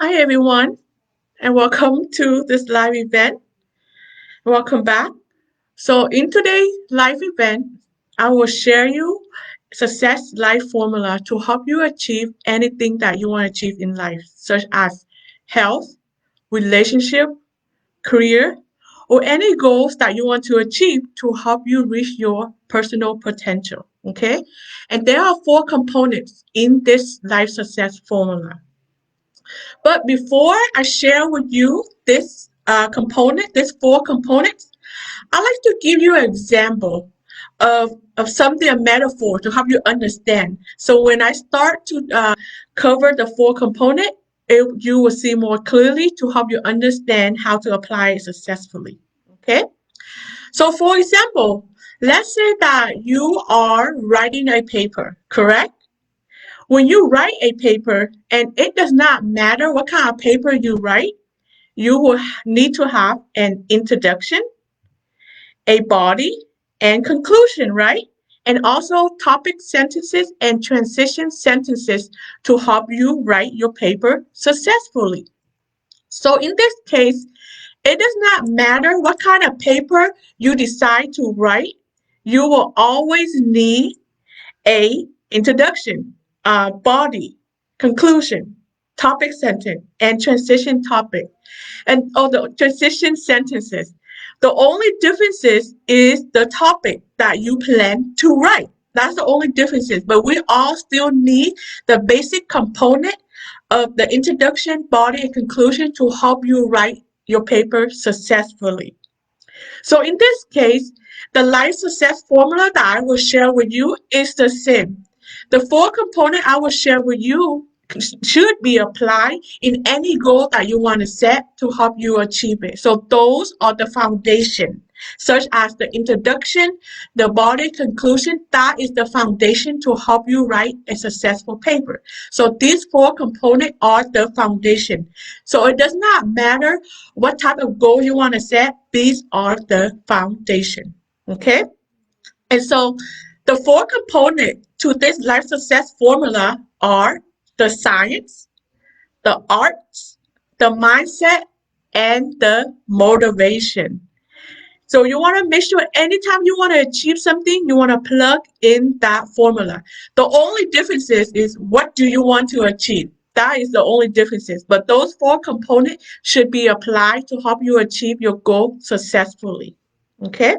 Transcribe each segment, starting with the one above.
Hi, everyone, and welcome to this live event. Welcome back. So, in today's live event, I will share you success life formula to help you achieve anything that you want to achieve in life, such as health, relationship, career, or any goals that you want to achieve to help you reach your personal potential. Okay, and there are four components in this life success formula. But before I share with you these four components, I like to give you an example of something, a metaphor to help you understand. So when I start to cover the four components, you will see more clearly to help you understand how to apply it successfully. Okay? So for example, let's say that you are writing a paper, correct? When you write a paper, and it does not matter what kind of paper you write, you will need to have an introduction, a body, and conclusion, right? And also topic sentences and transition sentences to help you write your paper successfully. So in this case, it does not matter what kind of paper you decide to write, you will always need a introduction, body, conclusion, topic sentence, and transition topic, and the transition sentences. The only differences is the topic that you plan to write. That's the only differences. But we all still need the basic component of the introduction, body, and conclusion to help you write your paper successfully. So in this case, the life success formula that I will share with you is the same. The four components I will share with you should be applied in any goal that you want to set to help you achieve it. So those are the foundation, such as the introduction, the body, conclusion. That is the foundation to help you write a successful paper. So these four components are the foundation. So it does not matter what type of goal you want to set. These are the foundation. Okay? And so the four components to this life success formula are the science, the arts, the mindset, and the motivation. So you want to make sure anytime you want to achieve something, you want to plug in that formula. The only difference is what do you want to achieve? That is the only differences. But those four components should be applied to help you achieve your goal successfully. Okay?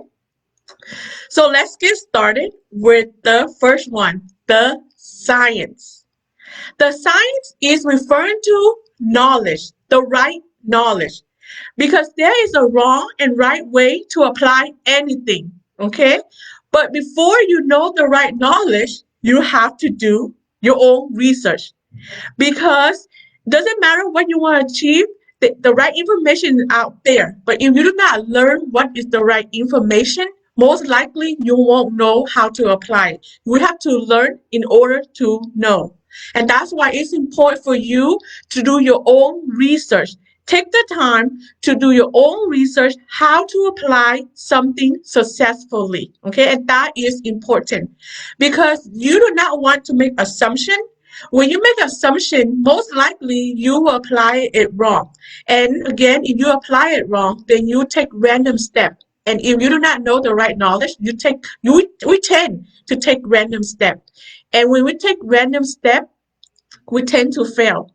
So let's get started with the first one, the science. The science is referring to knowledge, the right knowledge, because there is a wrong and right way to apply anything, okay? But before you know the right knowledge, you have to do your own research, because it doesn't matter what you want to achieve, the right information is out there. But if you do not learn what is the right information, most likely you won't know how to apply it. You have to learn in order to know. And that's why it's important for you to do your own research. Take the time to do your own research how to apply something successfully. Okay, and that is important because you do not want to make assumption. When you make assumption, most likely you will apply it wrong. And again, if you apply it wrong, then you take random steps. And if you do not know the right knowledge, we tend to take random steps. And when we take random steps, we tend to fail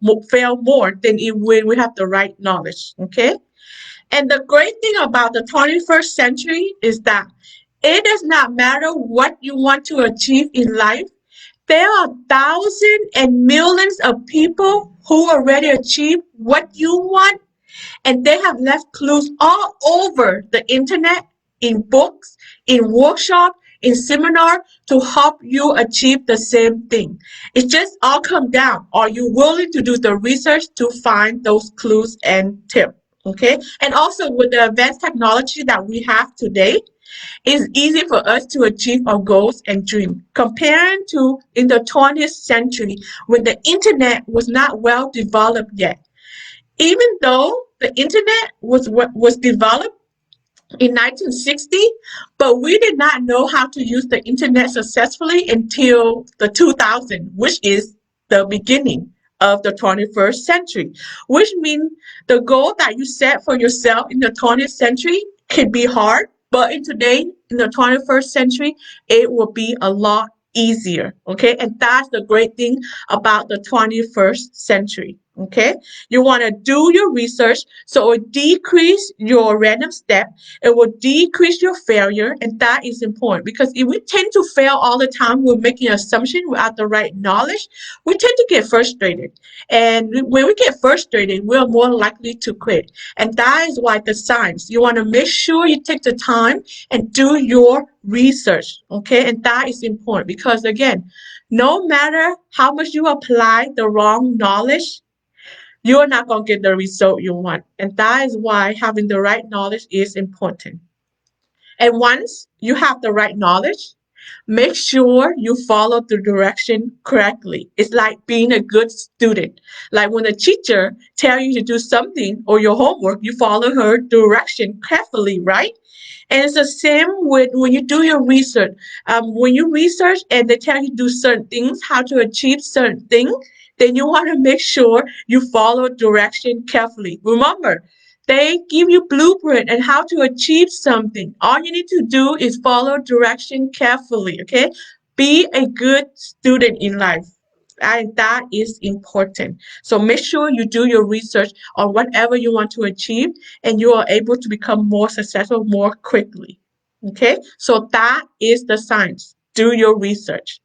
more than if we have the right knowledge. Okay? And the great thing about the 21st century is that it does not matter what you want to achieve in life. There are thousands and millions of people who already achieved what you want, and they have left clues all over the internet, in books, in workshops, in seminar to help you achieve the same thing. It just all comes down. Are you willing to do the research to find those clues and tips? Okay. And also with the advanced technology that we have today, it's easy for us to achieve our goals and dreams. Comparing to in the 20th century when the internet was not well developed yet. Even though the internet was developed in 1960, but we did not know how to use the internet successfully until the 2000, which is the beginning of the 21st century, which means the goal that you set for yourself in the 20th century can be hard, but in the 21st century, it will be a lot easier. Okay, and that's the great thing about the 21st century. Okay, you want to do your research so it will decrease your random step, it will decrease your failure, and that is important because if we tend to fail all the time, we're making assumptions without the right knowledge, we tend to get frustrated. And when we get frustrated, we're more likely to quit. And that is why the science, you want to make sure you take the time and do your research. Okay, and that is important because again, no matter how much you apply the wrong knowledge, you're not going to get the result you want. And that is why having the right knowledge is important. And once you have the right knowledge, make sure you follow the direction correctly. It's like being a good student. Like when a teacher tells you to do something or your homework, you follow her direction carefully, right? And it's the same with when you do your research. When you research and they tell you to do certain things, how to achieve certain things, then you want to make sure you follow direction carefully. Remember, they give you blueprint and how to achieve something. All you need to do is follow direction carefully, okay? Be a good student in life. And that is important. So make sure you do your research on whatever you want to achieve and you are able to become more successful more quickly. Okay? So that is the science. Do your research.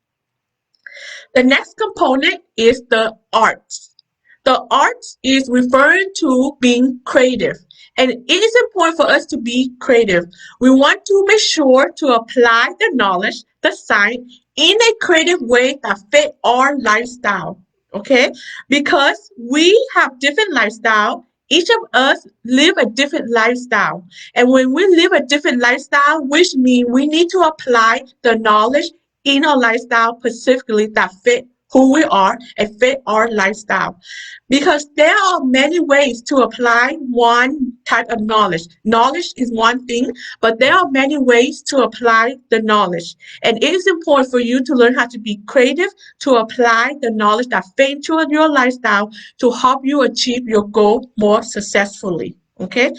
The next component is the arts. The arts is referring to being creative. And it is important for us to be creative. We want to make sure to apply the knowledge, the science, in a creative way that fit our lifestyle. Okay? Because we have different lifestyle. Each of us live a different lifestyle. And when we live a different lifestyle, which means we need to apply the knowledge in our lifestyle specifically that fit who we are and fit our lifestyle. Because there are many ways to apply one type of knowledge. Knowledge is one thing, but there are many ways to apply the knowledge. And it is important for you to learn how to be creative, to apply the knowledge that fits into your lifestyle to help you achieve your goal more successfully. Okay?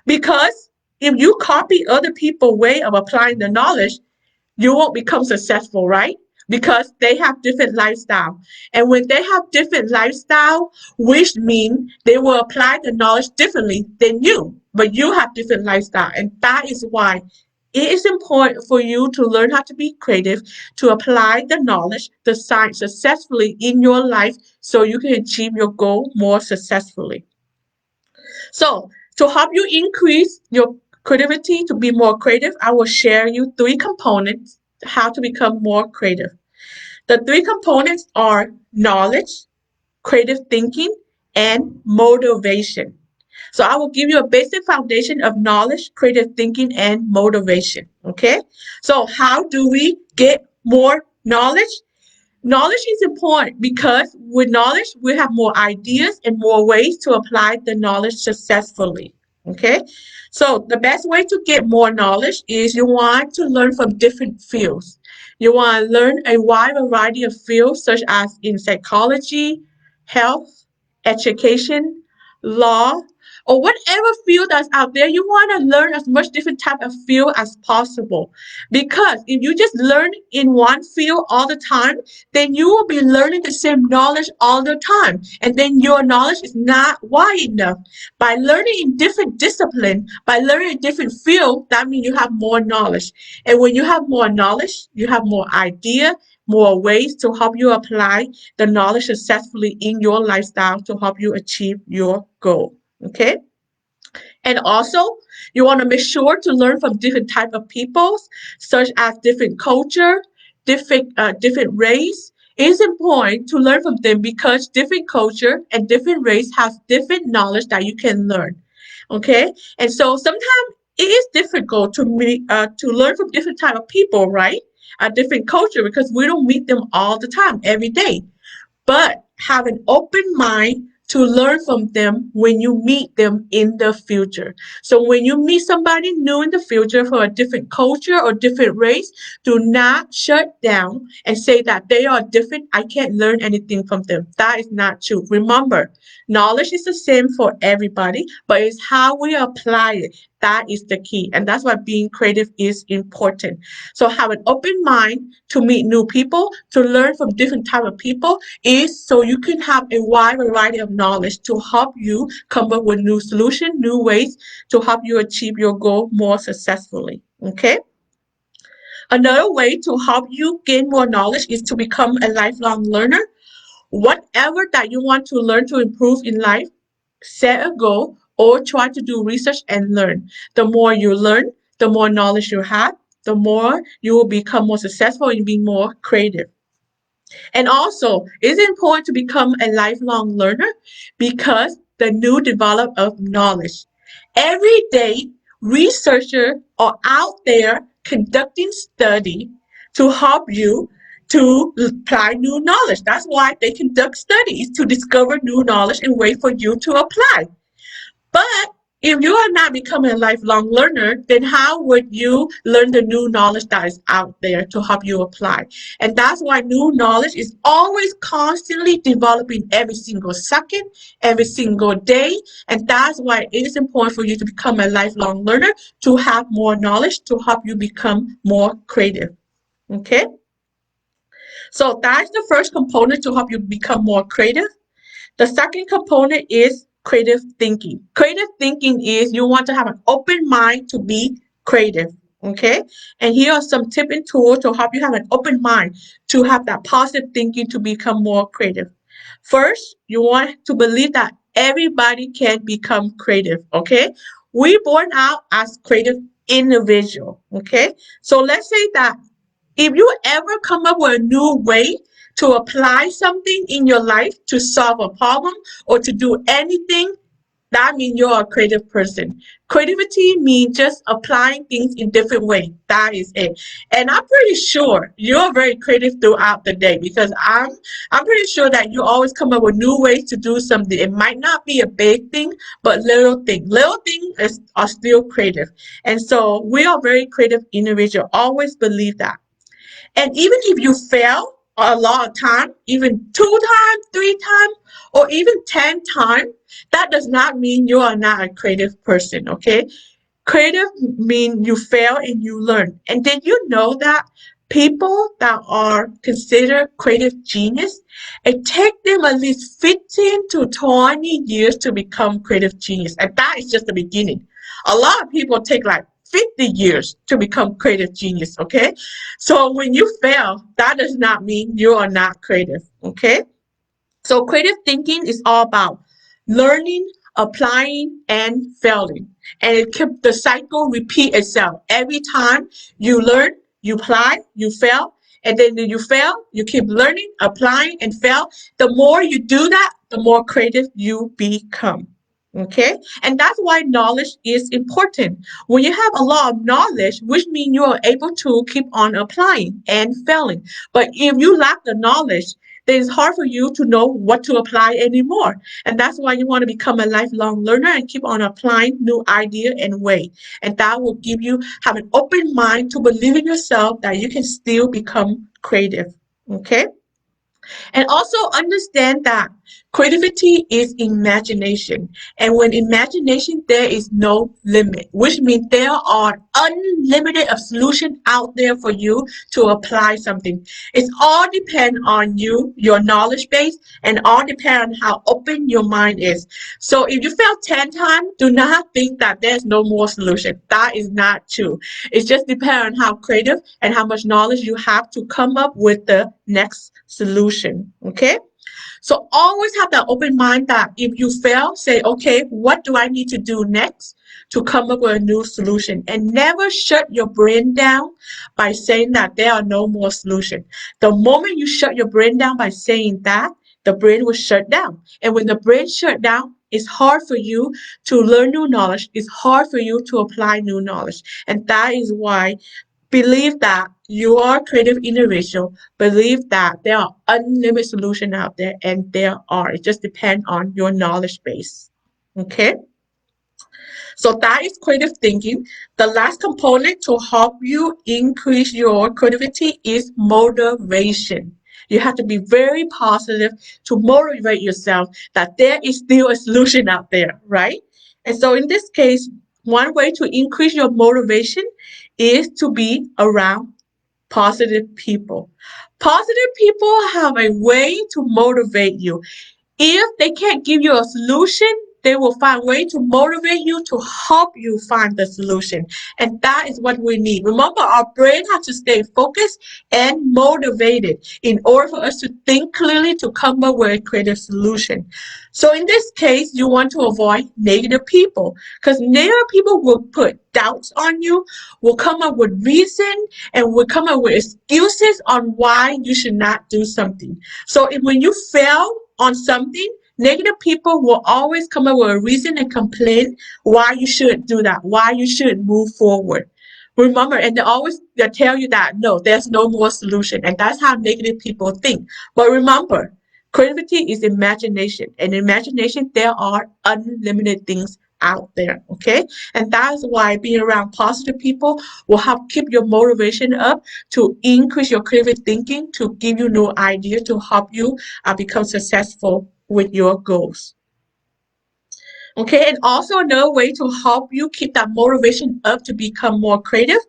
Because if you copy other people's way of applying the knowledge, you won't become successful, right? Because they have different lifestyle. And when they have different lifestyle, which means they will apply the knowledge differently than you, but you have different lifestyle. And that is why it is important for you to learn how to be creative, to apply the knowledge, the science successfully in your life so you can achieve your goal more successfully. So to help you increase your creativity, to be more creative, I will share you 3 components how to become more creative. The 3 components are knowledge, creative thinking, and motivation. So I will give you a basic foundation of knowledge, creative thinking, and motivation. Okay? So how do we get more knowledge? Knowledge is important because with knowledge, we have more ideas and more ways to apply the knowledge successfully. Okay, so the best way to get more knowledge is you want to learn from different fields. You want to learn a wide variety of fields such as in psychology, health, education, law, or whatever field that's out there. You want to learn as much different type of field as possible. Because if you just learn in one field all the time, then you will be learning the same knowledge all the time. And then your knowledge is not wide enough. By learning in different discipline, by learning in different field, that means you have more knowledge. And when you have more knowledge, you have more idea, more ways to help you apply the knowledge successfully in your lifestyle to help you achieve your goal. Okay? And also, you want to make sure to learn from different type of peoples, such as different culture, different race. It is important to learn from them because different culture and different race has different knowledge that you can learn. Okay, and so sometimes it is difficult to learn from different type of people, right? A different culture because we don't meet them all the time, every day. But have an open mind to learn from them when you meet them in the future. So when you meet somebody new in the future from a different culture or different race, do not shut down and say that they are different. I can't learn anything from them. That is not true. Remember, knowledge is the same for everybody, but it's how we apply it. That is the key. And that's why being creative is important. So have an open mind to meet new people, to learn from different type of people, is so you can have a wide variety of knowledge to help you come up with new solutions, new ways to help you achieve your goal more successfully. Okay? Another way to help you gain more knowledge is to become a lifelong learner. Whatever that you want to learn to improve in life, set a goal or try to do research and learn. The more you learn, the more knowledge you have, the more you will become more successful and be more creative. And also, it's important to become a lifelong learner because the new development of knowledge. Every day, researchers are out there conducting study to help you to apply new knowledge. That's why they conduct studies to discover new knowledge and way for you to apply. But if you are not becoming a lifelong learner, then how would you learn the new knowledge that is out there to help you apply? And that's why new knowledge is always constantly developing every single second, every single day. And that's why it is important for you to become a lifelong learner, to have more knowledge, to help you become more creative. Okay? So that's the first component to help you become more creative. The second component is creative thinking. Creative thinking is you want to have an open mind to be creative. Okay? And here are some tips and tools to help you have an open mind to have that positive thinking to become more creative. First, you want to believe that everybody can become creative. Okay? We're born out as creative individual. Okay? So let's say that if you ever come up with a new way to apply something in your life to solve a problem or to do anything, that means you're a creative person. Creativity means just applying things in different ways. That is it. And I'm pretty sure you're very creative throughout the day because I'm pretty sure that you always come up with new ways to do something. It might not be a big thing, but little things. Little things are still creative. And so we are very creative individuals. Always believe that. And even if you fail a lot of time, even 2 times, 3 times, or even 10 times, that does not mean you are not a creative person, okay? Creative means you fail and you learn. And did you know that people that are considered creative genius, it takes them at least 15 to 20 years to become creative genius. And that is just the beginning. A lot of people take like 50 years to become creative genius, okay? So when you fail, that does not mean you are not creative, okay? So creative thinking is all about learning, applying, and failing. And it keeps the cycle repeat itself. Every time you learn, you apply, you fail, and then you fail, you keep learning, applying, and fail. The more you do that, the more creative you become. Okay, and that's why knowledge is important. When you have a lot of knowledge, which means you are able to keep on applying and failing. But if you lack the knowledge, then it's hard for you to know what to apply anymore. And that's why you want to become a lifelong learner and keep on applying new idea and way. And that will give you have an open mind to believe in yourself that you can still become creative. Okay. And also understand that creativity is imagination. And when imagination, there is no limit, which means there are unlimited of solutions out there for you to apply something. It's all depend on you, your knowledge base, and all depend on how open your mind is. So if you fail 10 times, do not think that there's no more solution. That is not true. It just depends on how creative and how much knowledge you have to come up with the next solution. Okay? So always have that open mind that if you fail, say, okay, what do I need to do next to come up with a new solution? And never shut your brain down by saying that there are no more solutions. The moment you shut your brain down by saying that, the brain will shut down. And when the brain shut down, it's hard for you to learn new knowledge. It's hard for you to apply new knowledge. And that is why Believe that you are a creative individual. Believe that there are unlimited solutions out there, and there are. It just depends on your knowledge base. Okay? So that is creative thinking. The last component to help you increase your creativity is motivation. You have to be very positive to motivate yourself that there is still a solution out there, right? And so in this case, one way to increase your motivation is to be around positive people. Positive people have a way to motivate you. If they can't give you a solution, they will find a way to motivate you to help you find the solution. And that is what we need. Remember, our brain has to stay focused and motivated in order for us to think clearly to come up with a creative solution. So in this case, you want to avoid negative people because negative people will put doubts on you, will come up with reason, and will come up with excuses on why you should not do something. So when you fail on something, negative people will always come up with a reason and complain why you should do that, why you should move forward. Remember, and they tell you that no, there's no more solution, and that's how negative people think. But remember, creativity is imagination, and in imagination there are unlimited things out there. Okay, and that's why being around positive people will help keep your motivation up, to increase your creative thinking, to give you new ideas, to help you become successful with your goals. Okay, and also another way to help you keep that motivation up to become more creative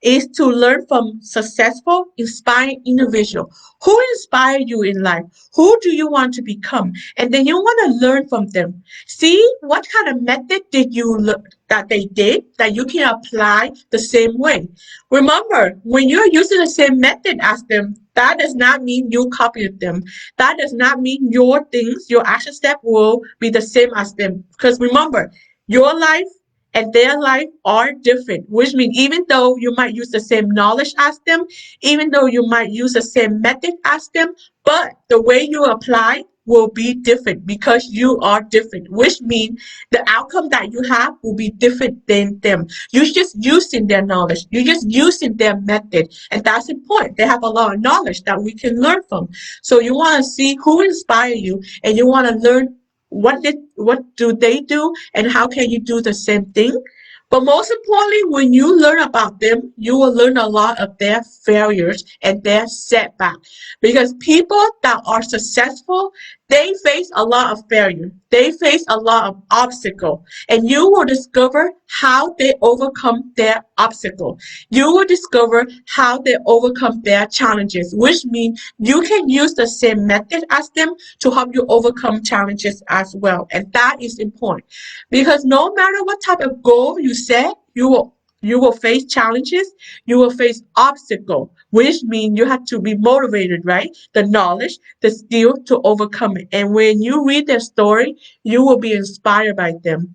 is to learn from successful, inspiring individuals. Who inspire you in life? Who do you want to become? And then you want to learn from them. See what kind of method did you learn that they did that you can apply the same way. Remember, when you're using the same method as them, that does not mean you copied them. That does not mean your things, your action step will be the same as them. Because remember, your life and their life are different, which means even though you might use the same knowledge as them, even though you might use the same method as them, but the way you apply will be different because you are different, which means the outcome that you have will be different than them. You're just using their knowledge. You're just using their method. And that's important. They have a lot of knowledge that we can learn from. So you want to see who inspire you, and you want to learn what do they do and how can you do the same thing. But most importantly, when you learn about them, you will learn a lot of their failures and their setbacks. Because people that are successful, they face a lot of failure. They face a lot of obstacle. And you will discover how they overcome their obstacle. You will discover how they overcome their challenges, which means you can use the same method as them to help you overcome challenges as well. And that is important. Because no matter what type of goal you set, you will face challenges, you will face obstacles, which means you have to be motivated, right? The knowledge, the skill to overcome it. And when you read their story, you will be inspired by them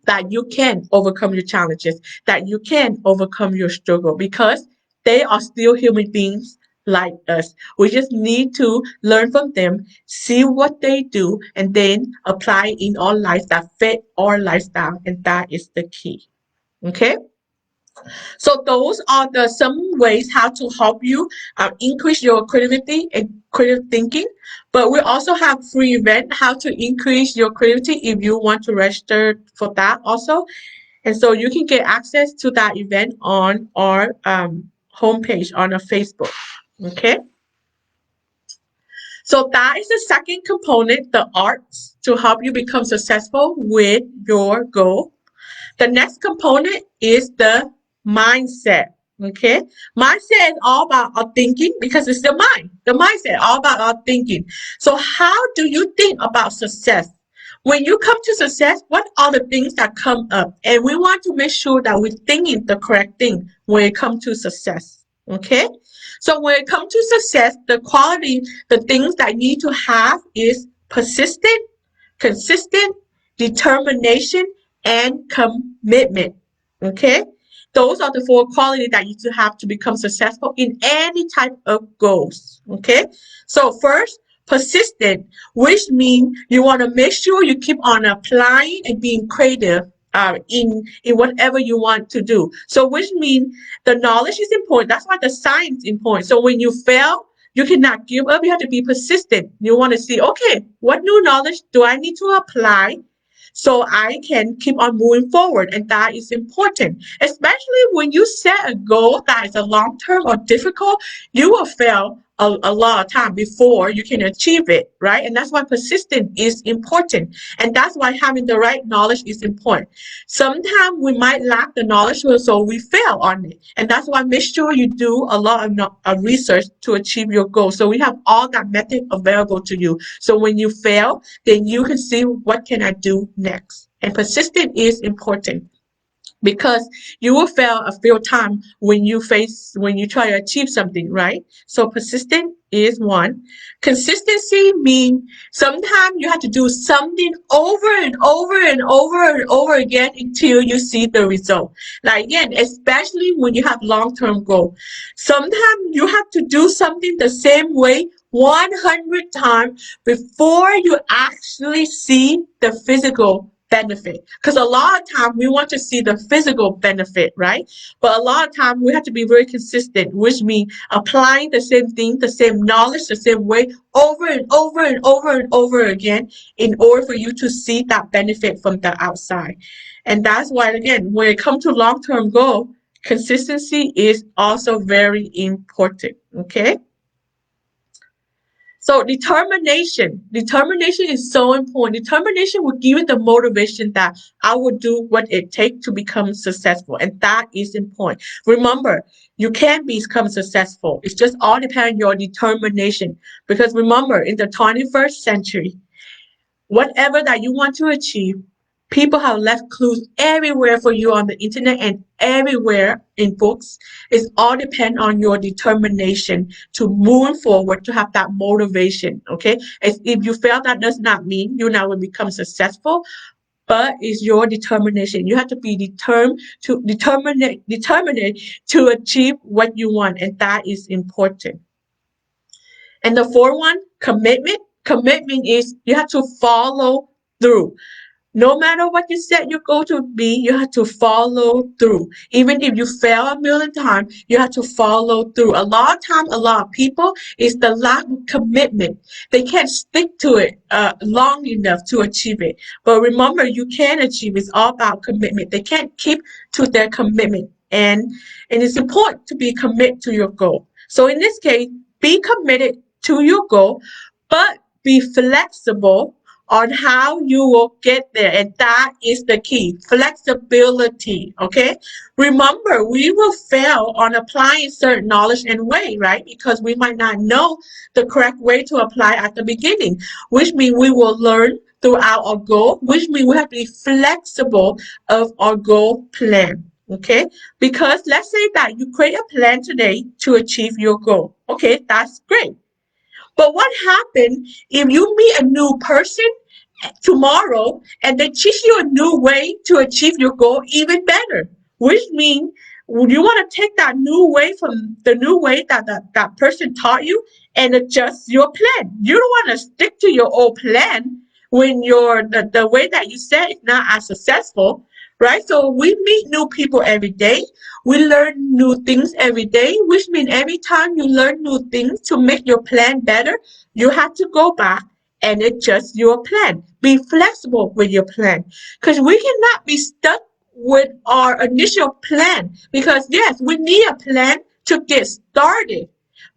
that you can overcome your challenges, that you can overcome your struggle because they are still human beings like us. We just need to learn from them, see what they do, and then apply in our life that fit our lifestyle. And that is the key. Okay? So those are the some ways how to help you increase your creativity and creative thinking. But we also have free event how to increase your creativity if you want to register for that also. And so you can get access to that event on our homepage on our Facebook. Okay. So that is the second component, the arts, to help you become successful with your goal. The next component is the mindset. Okay, mindset is all about our thinking because it's the mind. The mindset all about our thinking. So how do you think about success? When you come to success, what are the things that come up? And we want to make sure that we're thinking the correct thing when it comes to success. Okay, so when it comes to success, the quality, the things that you need to have is persistent, consistent, determination, and commitment. Okay? Those are the four qualities that you have to become successful in any type of goals. Okay? So first, persistent, which means you want to make sure you keep on applying and being creative in whatever you want to do. So which means the knowledge is important. That's why the science is important. So when you fail, you cannot give up. You have to be persistent. You want to see, okay, what new knowledge do I need to apply so I can keep on moving forward? And that is important, especially when you set a goal that is a long term or difficult. You will fail a lot of time before you can achieve it, right? And that's why persistence is important. And that's why having the right knowledge is important. Sometimes we might lack the knowledge, so we fail on it. And that's why make sure you do a lot of research to achieve your goal. So we have all that method available to you. So when you fail, then you can see what can I do next. And persistence is important, because you will fail a few times when you try to achieve something, right? So persistent is one. Consistency means sometimes you have to do something over and over and over and over again until you see the result. Like again, especially when you have long-term goal, sometimes you have to do something the same way 100 times before you actually see the physical benefit. Because a lot of time we want to see the physical benefit, right? But a lot of time we have to be very consistent, which means applying the same thing, the same knowledge, the same way over and over and over and over again in order for you to see that benefit from the outside. And that's why, again, when it comes to long-term goal, consistency is also very important, okay? So determination is so important. Determination will give you the motivation that I will do what it takes to become successful. And that is important. Remember, you can become successful. It's just all depends on your determination. Because remember, in the 21st century, whatever that you want to achieve, people have left clues everywhere for you on the internet and everywhere in books. It all depend on your determination to move forward, to have that motivation. Okay, if you fail, that does not mean you now will become successful, but it's your determination. You have to be determined to achieve what you want, and that is important. And the fourth one, commitment. Commitment is you have to follow through. No matter what you said you're going to be, you have to follow through. Even if you fail a million times, you have to follow through. A lot of times, a lot of people, is the lack of commitment. They can't stick to it long enough to achieve it. But remember, you can achieve it. It's all about commitment. They can't keep to their commitment. And it's important to be committed to your goal. So in this case, be committed to your goal, but be flexible on how you will get there. And that is the key, flexibility, okay? Remember, we will fail on applying certain knowledge and way, right? Because we might not know the correct way to apply at the beginning, which means we will learn throughout our goal, which means we have to be flexible of our goal plan. Okay, because let's say that you create a plan today to achieve your goal. Okay, that's great. But what happens if you meet a new person tomorrow and they teach you a new way to achieve your goal even better? Which means you want to take that new way from the new way that person taught you and adjust your plan. You don't want to stick to your old plan when the way that you said is not as successful, right? So we meet new people every day. We learn new things every day, which means every time you learn new things to make your plan better, you have to go back and adjust your plan. Be flexible with your plan, because we cannot be stuck with our initial plan, because yes, we need a plan to get started,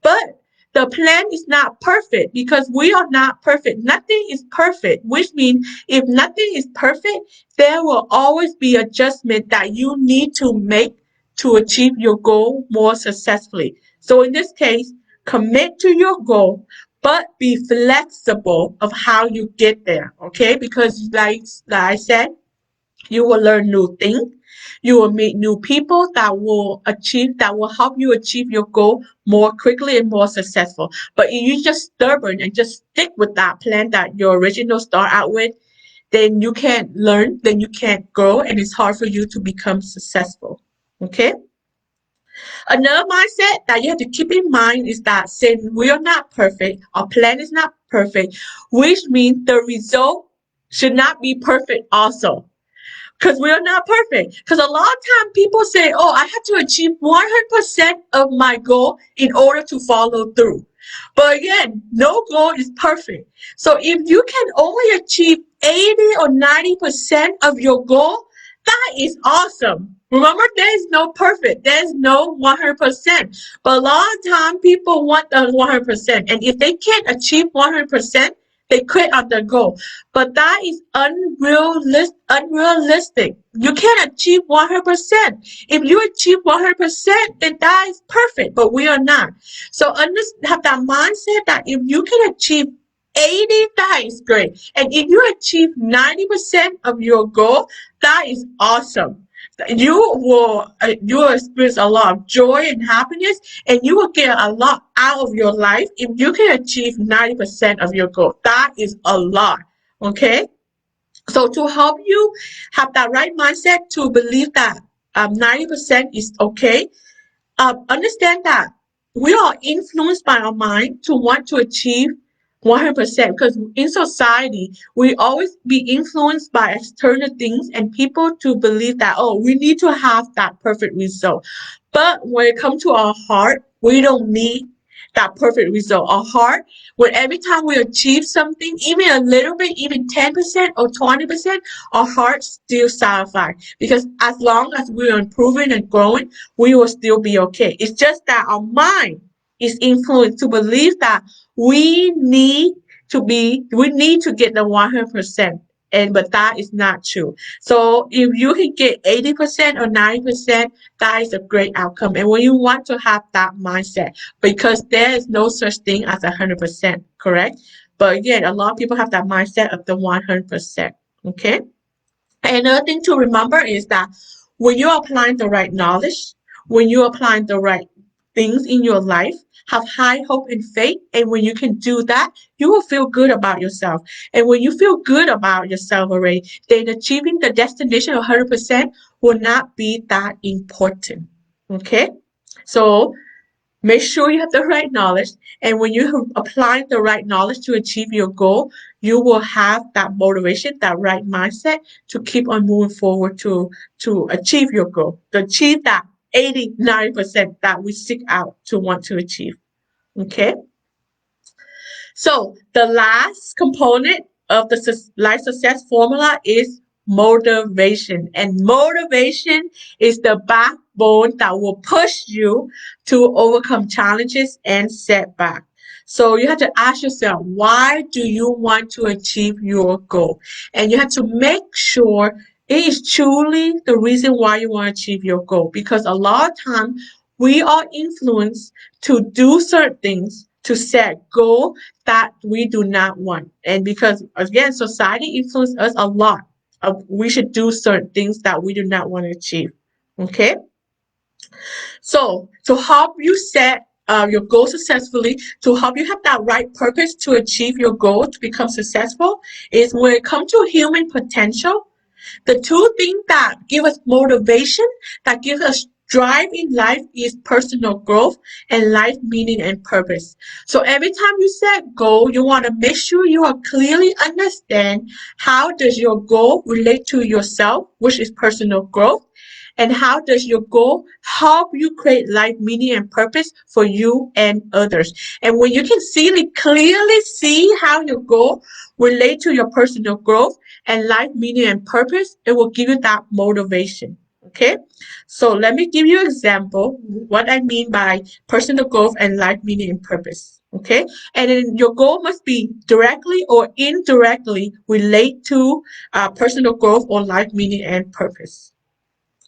but the plan is not perfect, because we are not perfect. Nothing is perfect, which means if nothing is perfect, there will always be adjustment that you need to make to achieve your goal more successfully. So in this case, commit to your goal, but be flexible of how you get there, okay? Because like I said, you will learn new things. You will meet new people that will help you achieve your goal more quickly and more successful. But if you just stubborn and just stick with that plan that your original start out with, then you can't learn, then you can't grow, and it's hard for you to become successful. Okay? Another mindset that you have to keep in mind is that since we are not perfect, our plan is not perfect, which means the result should not be perfect also. because we are not perfect. Because a lot of time people say, oh, I have to achieve 100% of my goal in order to follow through. But again, no goal is perfect. So if you can only achieve 80 or 90% of your goal, that is awesome. Remember, there is no perfect. There's no 100%. But a lot of time people want the 100%. And if they can't achieve 100%, they quit on their goal. But that is unrealistic. You can't achieve 100%. If you achieve 100%, then that is perfect. But we are not. So have that mindset that if you can achieve 80, that is great. And if you achieve 90% of your goal, that is awesome. You will experience a lot of joy and happiness, and you will get a lot out of your life if you can achieve 90% of your goal. That is a lot. Okay? So to help you have that right mindset to believe that 90% is okay, understand that we are influenced by our mind to want to achieve 100% because in society we always be influenced by external things and people to believe that, oh, we need to have that perfect result. But when it comes to our heart, we don't need that perfect result. Our heart, when every time we achieve something, even a little bit, even 10% or 20%, our heart still satisfied. Because as long as we're improving and growing, we will still be okay. It's just that our mind is influenced to believe that we need to get the 100%. But that is not true. So if you can get 80% or 90%, that is a great outcome. And when you want to have that mindset, because there is no such thing as 100%, correct? But again, a lot of people have that mindset of the 100%. Okay. Another thing to remember is that when you're applying the right knowledge, when you're applying the right things in your life, have high hope and faith. And when you can do that, you will feel good about yourself. And when you feel good about yourself already, then achieving the destination of 100% will not be that important. Okay? So make sure you have the right knowledge. And when you apply the right knowledge to achieve your goal, you will have that motivation, that right mindset to keep on moving forward to achieve your goal, to achieve that 80, 90% that we seek out to want to achieve. Okay? So the last component of the life success formula is motivation. And motivation is the backbone that will push you to overcome challenges and setbacks. So you have to ask yourself, why do you want to achieve your goal? And you have to make sure it is truly the reason why you want to achieve your goal. Because a lot of time we are influenced to do certain things, to set goals that we do not want. And because, again, society influences us a lot. We should do certain things that we do not want to achieve. Okay? So, to help you set your goal successfully, to help you have that right purpose to achieve your goal to become successful, is when it comes to human potential, the two things that give us motivation, that give us drive in life is personal growth and life meaning and purpose. So every time you set goal, you want to make sure you are clearly understand how does your goal relate to yourself, which is personal growth, and how does your goal help you create life meaning and purpose for you and others. And when you can clearly see how your goal relate to your personal growth and life meaning and purpose, it will give you that motivation. Okay, so let me give you an example what I mean by personal growth and life meaning and purpose. Okay, and then your goal must be directly or indirectly relate to personal growth or life meaning and purpose.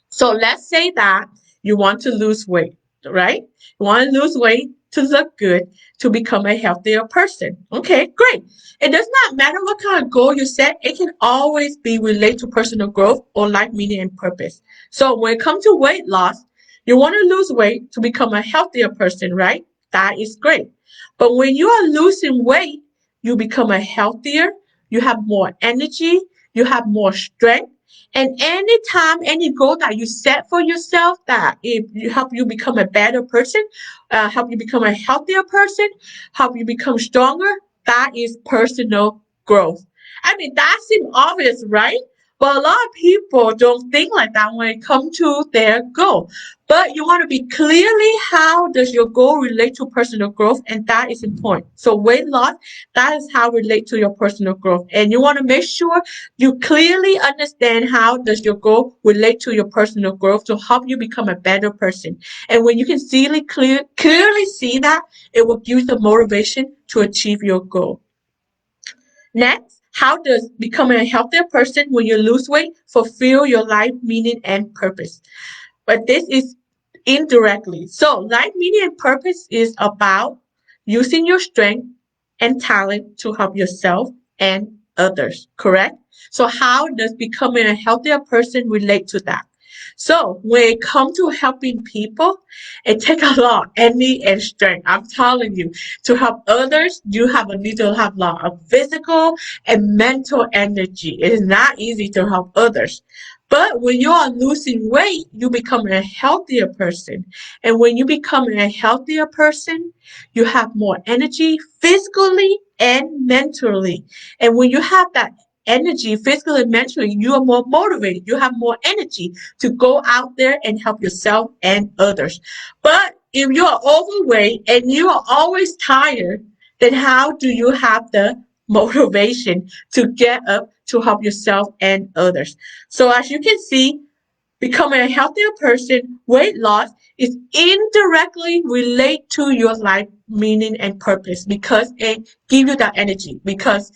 So let's say that you want to lose weight, right? You want to lose weight to look good, to become a healthier person. Okay, great. It does not matter what kind of goal you set, it can always be related to personal growth or life meaning and purpose. So when it comes to weight loss, you want to lose weight to become a healthier person, right? That is great. But when you are losing weight, you become a healthier, you have more energy, you have more strength. And anytime, any goal that you set for yourself that if you help you become a better person, help you become a healthier person, help you become stronger, that is personal growth. I mean, that seems obvious, right? But a lot of people don't think like that when it comes to their goal. But you want to be clearly how does your goal relate to personal growth, and that is important. So weight loss, that is how it relate to your personal growth. And you want to make sure you clearly understand how does your goal relate to your personal growth to help you become a better person. And when you can clearly see that, it will give you the motivation to achieve your goal. Next, how does becoming a healthier person when you lose weight fulfill your life meaning and purpose? But this is indirectly. So, life meaning and purpose is about using your strength and talent to help yourself and others, correct? So, how does becoming a healthier person relate to that? So, when it comes to helping people, it takes a lot of energy and strength. I'm telling you, to help others, you have a need to have a lot of physical and mental energy. It is not easy to help others. But when you are losing weight, you become a healthier person. And when you become a healthier person, you have more energy physically and mentally. And when you have that energy physically and mentally, you are more motivated. You have more energy to go out there and help yourself and others. But if you are overweight and you are always tired, then how do you have the motivation to get up to help yourself and others? So as you can see, becoming a healthier person, weight loss is indirectly relate to your life meaning and purpose because it gives you that energy. Because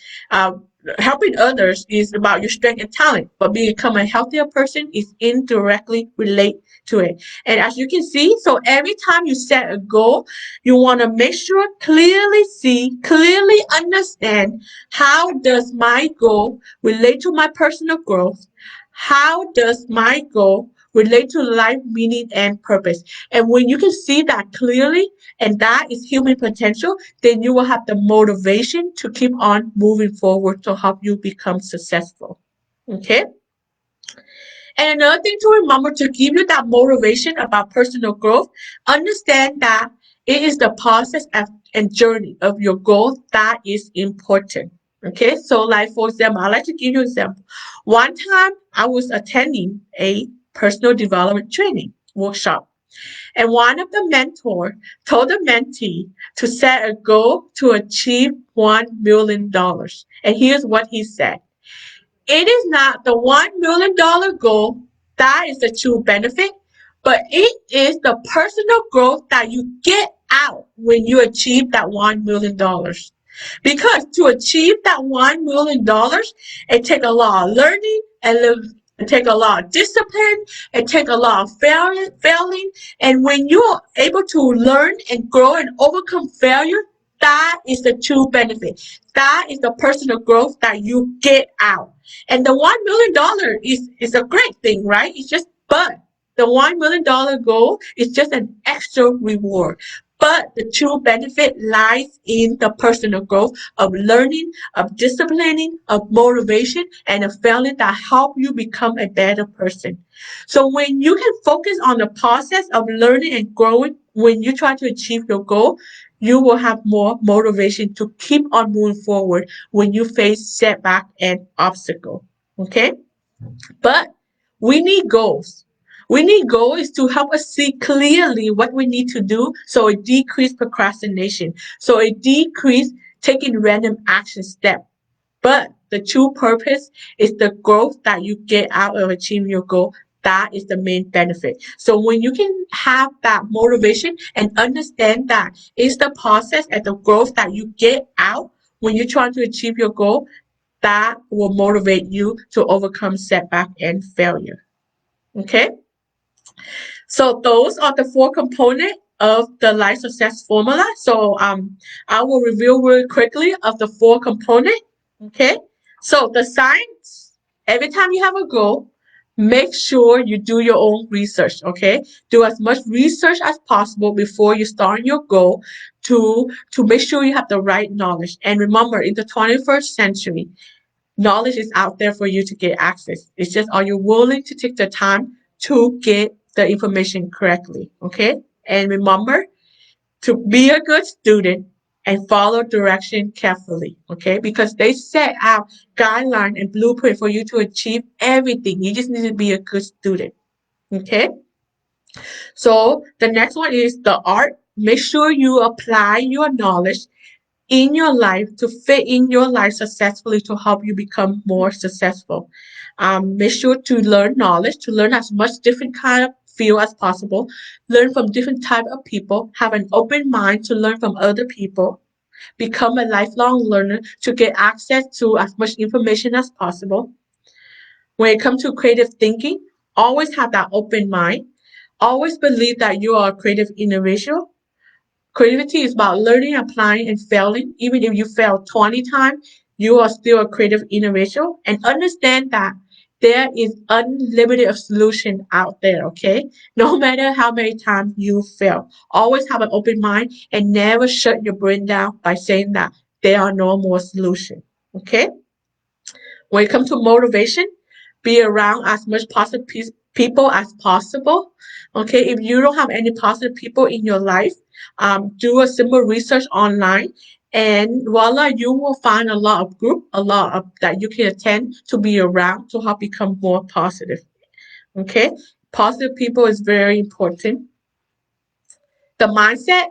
helping others is about your strength and talent, but becoming a healthier person is indirectly relate to it. And as you can see, so every time you set a goal, you want to make sure clearly see, clearly understand how does my goal relate to my personal growth. How does my goal relate to life meaning and purpose? And when you can see that clearly, and that is human potential, then you will have the motivation to keep on moving forward to help you become successful. Okay? And another thing to remember to give you that motivation about personal growth, understand that it is the process and journey of your goal that is important. Okay, so like for example, I like to give you an example. One time I was attending a personal development training workshop, and one of the mentors told the mentee to set a goal to achieve $1 million. And here's what he said. It is not the $1 million goal that is the true benefit, but it is the personal growth that you get out when you achieve that $1 million. Because to achieve that $1 million, it takes a lot of learning and it takes a lot of discipline. It takes a lot of failing. And when you are able to learn and grow and overcome failure, that is the true benefit. That is the personal growth that you get out. And the $1 million is a great thing, right? It's just, but the $1 million goal is just an extra reward. But the true benefit lies in the personal growth of learning, of disciplining, of motivation, and of failing that help you become a better person. So when you can focus on the process of learning and growing, when you try to achieve your goal, you will have more motivation to keep on moving forward when you face setback and obstacle. Okay? But we need goals. We need goals to help us see clearly what we need to do so it decrease procrastination, so it decrease taking random action steps. But the true purpose is the growth that you get out of achieving your goal. That is the main benefit. So when you can have that motivation and understand that it's the process and the growth that you get out when you're trying to achieve your goal, that will motivate you to overcome setback and failure. Okay? So those are the four components of the life success formula. So I will review really quickly of the four components. Okay. So the science, every time you have a goal, make sure you do your own research. Okay. Do as much research as possible before you start your goal to make sure you have the right knowledge. And remember, in the 21st century, knowledge is out there for you to get access. It's just, are you willing to take the time to get the information correctly? Okay. And remember to be a good student and follow direction carefully, okay? Because they set out guideline and blueprint for you to achieve everything. You just need to be a good student, okay? So the next one is the art. Make sure you apply your knowledge in your life to fit in your life successfully to help you become more successful. Make sure to learn knowledge, to learn as much different kind of field as possible, learn from different type of people, have an open mind to learn from other people, become a lifelong learner to get access to as much information as possible. When it comes to creative thinking, always have that open mind. Always believe that you are a creative individual. Creativity is about learning, applying, and failing. Even if you fail 20 times, you are still a creative individual. And understand that there is unlimited solution out there, okay? No matter how many times you fail. Always have an open mind and never shut your brain down by saying that there are no more solutions, okay? When it comes to motivation, be around as much positive people as possible. Okay, if you don't have any positive people in your life, do a simple research online, and voila, you will find a lot of group, a lot of that you can attend to be around to help become more positive. Okay, positive people is very important. The mindset,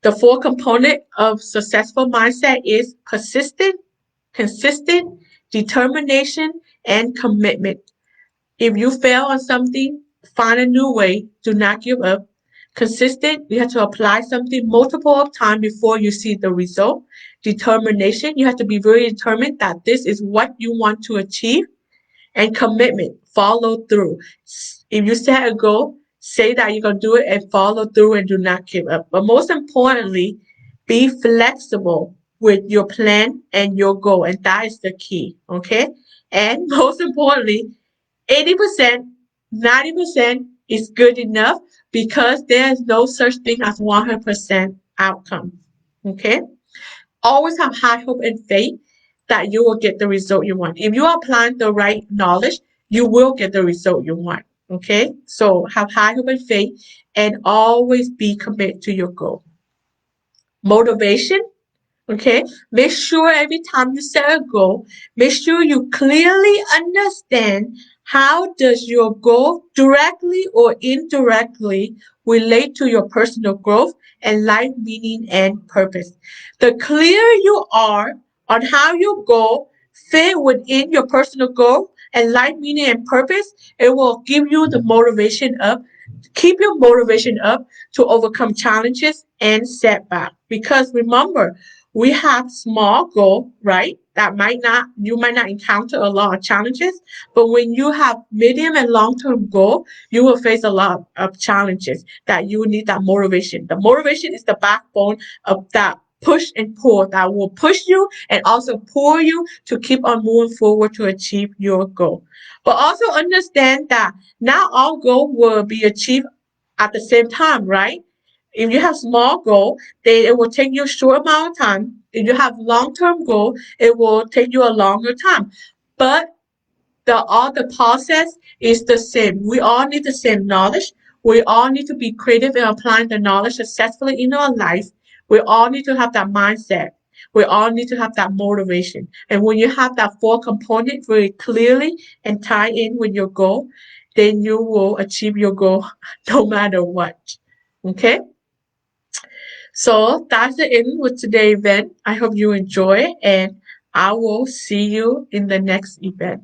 the four component of successful mindset is persistent, consistent, determination, and commitment. If you fail on something, find a new way. Do not give up. Consistent, you have to apply something multiple of times before you see the result. Determination, you have to be very determined that this is what you want to achieve. And commitment, follow through. If you set a goal, say that you're going to do it and follow through and do not give up. But most importantly, be flexible with your plan and your goal. And that is the key. Okay. And most importantly, 80%, 90% is good enough because there is no such thing as 100% outcome. Okay? Always have high hope and faith that you will get the result you want. If you are applying the right knowledge, you will get the result you want. Okay? So have high hope and faith and always be committed to your goal. Motivation. Okay, make sure every time you set a goal, make sure you clearly understand how does your goal directly or indirectly relate to your personal growth and life meaning and purpose. The clearer you are on how your goal fit within your personal goal and life meaning and purpose, it will give you the motivation up, keep your motivation up to overcome challenges and setbacks. Because remember, we have small goal, right? That you might not encounter a lot of challenges, but when you have medium and long-term goal, you will face a lot of challenges that you need that motivation. The motivation is the backbone of that push and pull that will push you and also pull you to keep on moving forward to achieve your goal. But also understand that not all goal will be achieved at the same time, right? If you have small goal, then it will take you a short amount of time. If you have long-term goal, it will take you a longer time. But the process is the same. We all need the same knowledge. We all need to be creative in applying the knowledge successfully in our life. We all need to have that mindset. We all need to have that motivation. And when you have that four component very clearly and tie in with your goal, then you will achieve your goal no matter what. Okay? So that's the end with today's event. I hope you enjoy and I will see you in the next event.